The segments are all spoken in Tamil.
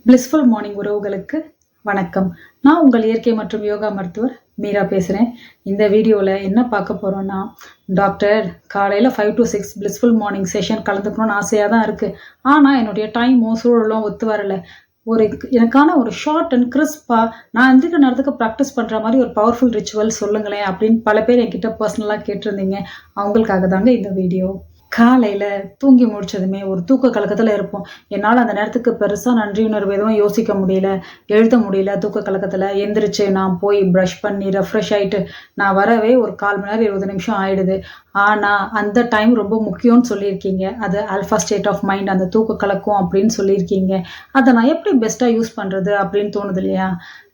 பிளிஸ்ஃபுல் மார்னிங் உறவுகளுக்கு வணக்கம். நான் உங்கள் இயற்கை மற்றும் யோகா மருத்துவர் மீரா பேசுகிறேன். இந்த வீடியோவில் என்ன பார்க்க போகிறோன்னா, டாக்டர் காலையில் 5 to 6 பிளிஸ்ஃபுல் மார்னிங் செஷன் கலந்துக்கணும்னு ஆசையாக தான் இருக்குது. ஆனால் என்னுடைய டைமும் சூழலும் ஒத்து வரலை. எனக்கான ஒரு ஷார்ட் அண்ட் கிறிஸ்பாக நான் எந்திரிக்கிற நேரத்துக்கு ப்ராக்டிஸ் பண்ணுற மாதிரி ஒரு பவர்ஃபுல் ரிச்சுவல் சொல்லுங்களேன் அப்படின்னு பல பேர் என்கிட்ட பர்சனலாக கேட்டிருந்தீங்க. அவங்களுக்காக தாங்க இந்த வீடியோ. காலையில் தூங்கி முடிச்சதுமே ஒரு தூக்க கலக்கத்தில் இருப்போம். என்னால் அந்த நேரத்துக்கு பெருசாக நன்றியுணர்வு எதுவும் யோசிக்க முடியல, எழுத முடியல. தூக்க கலக்கத்தில் எந்திரிச்சு நான் போய் ப்ரஷ் பண்ணி ரெஃப்ரெஷ் ஆகிட்டு நான் வரவே ஒரு 1/4 மணி நேரம் 20 நிமிஷம் ஆகிடுது. ஆனால் அந்த டைம் ரொம்ப முக்கியம்னு சொல்லியிருக்கீங்க. அது ஆல்ஃபா ஸ்டேட் ஆஃப் மைண்ட், அந்த தூக்க கலக்கம் அப்படின்னு சொல்லியிருக்கீங்க. அதை நான் எப்படி பெஸ்ட்டாக யூஸ் பண்ணுறது அப்படின்னு தோணுது இல்லையா?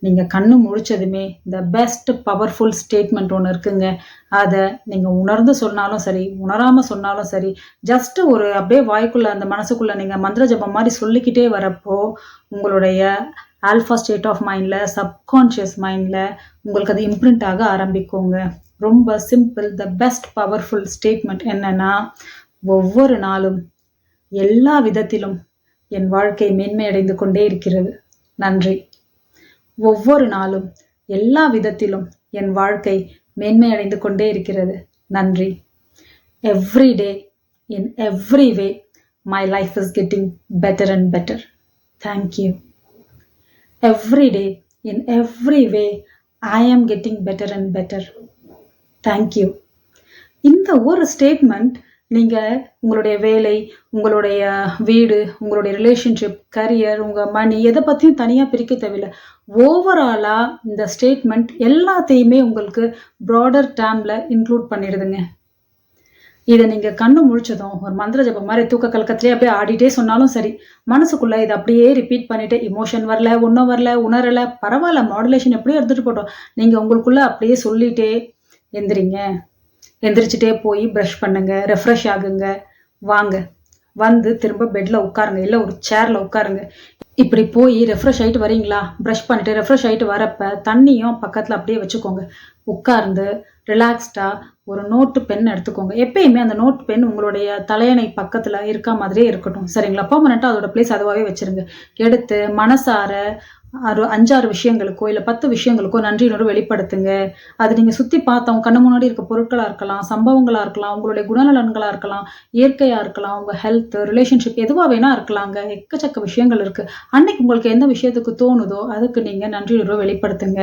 நீங்கள் கண்ணு முழிச்சதுமே இந்த பெஸ்ட் பவர்ஃபுல் ஸ்டேட்மெண்ட் ஒன்று இருக்குங்க. அதை நீங்கள் உணர்ந்து சொன்னாலும் சரி, உணராமல் சொன்னாலும் சரி, ஜஸ்ட்டு ஒரு அப்படியே வாய்க்குள்ளே அந்த மனசுக்குள்ளே நீங்கள் மந்திர ஜபம் மாதிரி சொல்லிக்கிட்டே வரப்போ உங்களுடைய ஆல்ஃபா ஸ்டேட் ஆஃப் மைண்டில், சப்கான்ஷியஸ் மைண்டில் உங்களுக்கு அது இம்ப்ரிண்ட் ஆக ஆரம்பிக்குங்க. ரொம்ப simple. The best powerful statement என்னன்னா, ஒவ்வொரு நாளும் எல்லா விதத்திலும் என் வாழ்க்கை மேன்மையடைந்து கொண்டே இருக்கிறது, நன்றி. ஒவ்வொரு நாளும் எல்லா விதத்திலும் என் வாழ்க்கை மேன்மையடைந்து கொண்டே இருக்கிறது, நன்றி. Every day in every way my life is getting better and better, thank you. Every day in every வே ஐ ஆம் getting better and better, thank you. இந்த ஒரு ஸ்டேட்மெண்ட் நீங்கள் உங்களுடைய வேலை, உங்களுடைய வீடு, உங்களுடைய ரிலேஷன்ஷிப், கரியர், உங்கள் மணி எதை பற்றியும் தனியாக பிரிக்க தேவையில்லை. ஓவராலாக இந்த ஸ்டேட்மெண்ட் எல்லாத்தையுமே உங்களுக்கு ப்ராடர் டேர்மில் இன்க்ளூட் பண்ணிடுதுங்க. இதை நீங்கள் கண்ணு முழிச்சதும் ஒரு மந்திர ஜபம் மாதிரி தூக்க கலக்கத்திலே அப்படியே ஆடிட்டே சொன்னாலும் சரி, மனசுக்குள்ளே இதை அப்படியே ரிப்பீட் பண்ணிவிட்டு இமோஷன் வரல, ஒன்றும் வரல, உணரலை, பரவாயில்ல, மாடுலேஷன் எப்படியோ எடுத்துகிட்டு போட்டோம், நீங்கள் உங்களுக்குள்ளே அப்படியே சொல்லிகிட்டே எந்திரிங்க. எந்திரிச்சிட்டே போய் ப்ரஷ் பண்ணுங்க, ரெஃப்ரெஷ் ஆகுங்க, வாங்க, வந்து திரும்ப பெட்டில் உட்காருங்க, இல்லை ஒரு சேரில் உட்காருங்க. இப்படி போய் ரெஃப்ரெஷ் ஆகிட்டு வரீங்களா, ப்ரஷ் பண்ணிவிட்டு ரெஃப்ரெஷ் ஆகிட்டு வரப்போ தண்ணியும் பக்கத்தில் அப்படியே வச்சுக்கோங்க. உட்கார்ந்து ரிலாக்ஸ்டாக ஒரு நோட்டு பென் எடுத்துக்கோங்க. எப்பயுமே அந்த நோட் பென் உங்களுடைய தலையணை பக்கத்தில் இருக்க மாதிரியே இருக்கட்டும், சரிங்களா? பெர்மனெண்ட்டாக அதோட பிளேஸ் அதுவாகவே வச்சுருங்க. எடுத்து மனசார 5-6 விஷயங்களுக்கோ இல்லை 10 விஷயங்களுக்கோ நன்றியுணர்வு வெளிப்படுத்துங்க. அது நீங்கள் சுற்றி பார்த்தா உங்கள் கண்ணு முன்னாடி இருக்க பொருட்களாக இருக்கலாம், சம்பவங்களாக இருக்கலாம், உங்களுடைய குணநலன்களாக இருக்கலாம், இயற்கையாக இருக்கலாம், உங்கள் ஹெல்த், ரிலேஷன்ஷிப் எதுவாக வேணால் இருக்கலாங்க. எக்கச்சக்க விஷயங்கள் இருக்குது. அன்னைக்கு உங்களுக்கு எந்த விஷயத்துக்கு தோணுதோ அதுக்கு நீங்கள் நன்றியுணர்வு வெளிப்படுத்துங்க.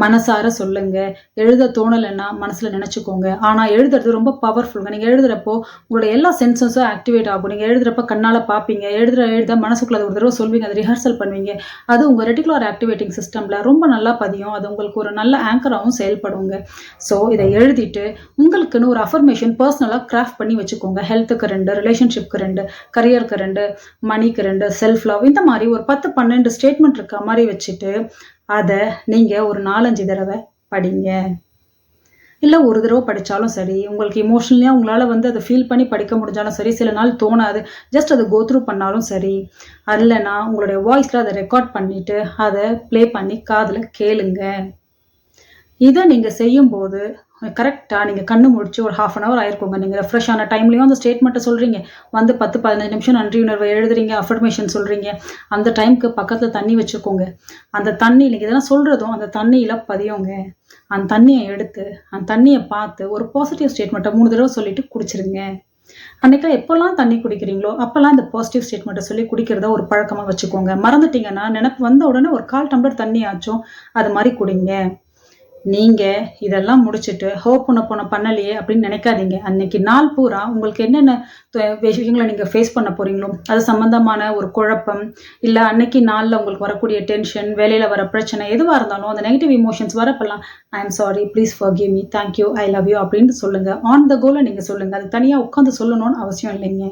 மனசார சொல்லுங்க. எழுத தோணலைன்னா மனசில் நினச்சிக்கோங்க. ஆனால் எழுதுறது ரொம்ப பவர்ஃபுல்லுங்க. நீங்கள் எழுதுகிறப்போ உங்களுடைய எல்லா சென்சஸும் ஆக்டிவேட் ஆகும். நீங்கள் எழுதுகிறப்ப கண்ணால் பார்ப்பீங்க, எழுத மனசுக்குள்ள அது ஒரு தடவை சொல்வீங்க, அதை ரிஹர்சல் பண்ணுவீங்க. அது உங்கள் ரெட்டிகுலர் ஆக்டிவேட்டிங் சிஸ்டமில் ரொம்ப நல்லா பதியும். அது உங்களுக்கு ஒரு நல்ல ஆங்கராகவும் செயல்படுங்க. ஸோ இதை எழுதிட்டு உங்களுக்குன்னு ஒரு அஃபர்மேஷன் பர்சனலாக கிராஃப்ட் பண்ணி வச்சுக்கோங்க. ஹெல்த்துக்கு 2, ரிலேஷன்ஷிப்க்கு 2, கரியருக்கு 2, மணிக்கு 2, செல்ஃப் லவ், இந்த மாதிரி ஒரு 10-12 ஸ்டேட்மெண்ட் இருக்க மாதிரி வச்சுட்டு அதை நீங்கள் ஒரு 4-5 தடவை படிங்க. இல்லை ஒரு தடவை படித்தாலும் சரி, உங்களுக்கு இமோஷனலியாக உங்களால் அதை ஃபீல் பண்ணி படிக்க முடிஞ்சாலும் சரி, சில நாள் தோணாது, ஜஸ்ட் அதை கோத்ரூ பண்ணாலும் சரி, இல்லைன்னா உங்களுடைய வாய்ஸில் அதை ரெக்கார்ட் பண்ணிவிட்டு அதை ப்ளே பண்ணி காதில் கேளுங்க. இதை நீங்கள் செய்யும்போது கரெக்டாக நீங்கள் கண்ணு முடிச்சு ஒரு 1/2 hour ஆயிருக்கோங்க. நீங்கள் ரெஃப்ரெஷ் ஆன டைம்லேயும் அந்த ஸ்டேட்மெண்ட்டை சொல்கிறீங்க, 10-15 நிமிஷம் நன்றியுணர்வை எழுதுறீங்க, அஃபர்மேஷன் சொல்கிறீங்க. அந்த டைமுக்கு பக்கத்தில் தண்ணி வச்சுக்கோங்க. அந்த தண்ணி நீங்கள் இதெல்லாம் சொல்கிறதும் அந்த தண்ணியில் பதியோங்க. அந்த தண்ணியை எடுத்து அந்த தண்ணியை பார்த்து ஒரு பாசிட்டிவ் ஸ்டேட்மெண்ட்டை 3 தடவை சொல்லிட்டு குடிச்சிருங்க. அன்றைக்கெல்லாம் எப்போல்லாம் தண்ணி குடிக்கிறீங்களோ அப்போல்லாம் இந்த பாசிட்டிவ் ஸ்டேட்மெண்ட்டை சொல்லி குடிக்கிறத ஒரு பழக்கமாக வச்சுக்கோங்க. மறந்துட்டீங்கன்னா நினைப்பு வந்த உடனே ஒரு 1/4 டம்ளர் தண்ணி ஆச்சும் அது மாதிரி குடிங்க. நீங்கள் இதெல்லாம் முடிச்சுட்டு ஹோப்போனோபோனோ பண்ணலையே அப்படின்னு நினைக்காதீங்க. அன்னைக்கு நாள் பூரா உங்களுக்கு என்னென்ன விஷயங்களை நீங்கள் ஃபேஸ் பண்ண போகிறீங்களோ அது சம்மந்தமான ஒரு குழப்பம், இல்லை அன்னைக்கு நாளில் உங்களுக்கு வரக்கூடிய டென்ஷன், வேலையில் வர பிரச்சனை எதுவாக இருந்தாலும் அந்த நெகட்டிவ் இமோஷன்ஸ் வரப்பெல்லாம் I am sorry, please forgive me, thank you, I love you அப்படின்னு சொல்லுங்கள். ஆன் த கோலை நீங்கள் சொல்லுங்கள். அது தனியாக உட்காந்து சொல்லணும்னு அவசியம் இல்லைங்க,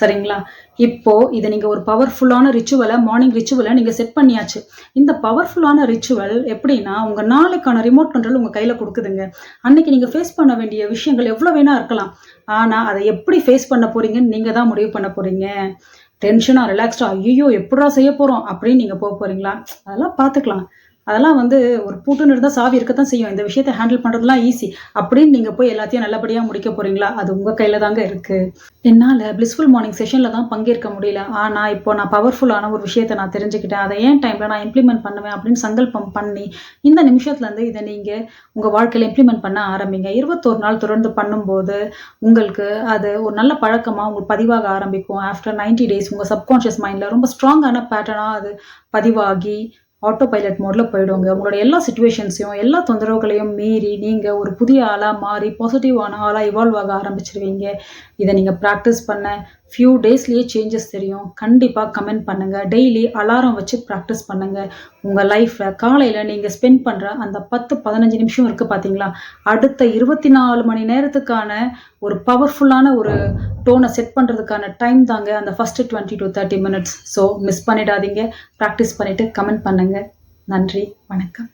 சரிங்களா? இப்போது இதை நீங்கள் ஒரு பவர்ஃபுல்லான ரிச்சுவலை, மார்னிங் ரிச்சுவலை நீங்கள் செட் பண்ணியாச்சு. இந்த பவர்ஃபுல்லான ரிச்சுவல் எப்படின்னா உங்கள் நாளைக்கான ரிமோட் கண்ட்ரோல் உங்கள் கையில் கொடுக்குதுங்க. அன்னைக்கு நீங்கள் ஃபேஸ் பண்ண வேண்டிய விஷயங்கள் எவ்வளோ வேணா இருக்கலாம், ஆனால் அதை எப்படி ஃபேஸ் பண்ண போகிறீங்கன்னு நீங்கள் தான் முடிவு பண்ண போகிறீங்க. டென்ஷனாக ரிலாக்ஸ்டாக ஐயோ எப்படா செய்ய போகிறோம் அப்படின்னு நீங்கள் போக போகிறீங்களா? அதெல்லாம் பார்த்துக்கலாம். அதெல்லாம் வந்து ஒரு பூட்டுன்னு இருந்தால் சாவி இருக்கத்தான் செய்யும். இந்த விஷயத்தை ஹேண்டில் பண்ணுறதுலாம் ஈஸி அப்படின்னு நீங்கள் போய் எல்லாத்தையும் நல்லபடியாக முடிக்க போகிறீங்களா? அது உங்கள் கையில் தாங்க இருக்குது. என்னால் பிளிஸ்ஃபுல் மார்னிங் செஷனில் தான் பங்கேற்க முடியல. ஆனால் இப்போ நான் பவர்ஃபுல்லான ஒரு விஷயத்தை நான் தெரிஞ்சுக்கிட்டேன். அதை ஏன் டைமில் நான் இம்ப்ளிமெண்ட் பண்ணுவேன் அப்படின்னு சங்கல்பம் பண்ணி இந்த நிமிஷத்துலேருந்து இதை நீங்கள் உங்கள் வாழ்க்கையில் இம்ப்ளிமெண்ட் பண்ண ஆரம்பிங்க. 21 நாள் தொடர்ந்து பண்ணும்போது உங்களுக்கு அது ஒரு நல்ல பழக்கமாக உங்களுக்கு பதிவாக ஆரம்பிக்கும். ஆஃப்டர் 90 டேஸ் உங்கள் சப்கான்ஷியஸ் மைண்டில் ரொம்ப ஸ்ட்ராங்கான பேட்டர்னாக அது பதிவாகி ஆட்டோ பைலட் மோடில் போயிடுங்க. உங்களோட எல்லா சிச்சுவேஷன்ஸையும் எல்லா தொந்தரவுகளையும் மீறி நீங்கள் ஒரு புதிய ஆளாக மாறி பாசிட்டிவான ஆளாக இவால்வ் ஆக ஆரம்பிச்சிருவீங்க. இதை நீங்கள் ப்ராக்டிஸ் பண்ண ஃபியூ டேஸ்லேயே சேஞ்சஸ் தெரியும். கண்டிப்பாக கமெண்ட் பண்ணுங்கள். டெய்லி அலாரம் வச்சு ப்ராக்டிஸ் பண்ணுங்கள். உங்கள் லைஃப்பில் காலையில் நீங்கள் ஸ்பெண்ட் பண்ணுற அந்த 10-15 நிமிஷம் இருக்குது பார்த்தீங்களா, அடுத்த 24 மணி நேரத்துக்கான ஒரு பவர்ஃபுல்லான ஒரு டோனை செட் பண்ணுறதுக்கான டைம் தாங்க அந்த first 20 to 30 minutes. So miss பண்ணிடாதீங்க. ப்ராக்டிஸ் பண்ணிவிட்டு கமெண்ட் பண்ணுங்கள். நன்றி, வணக்கம்.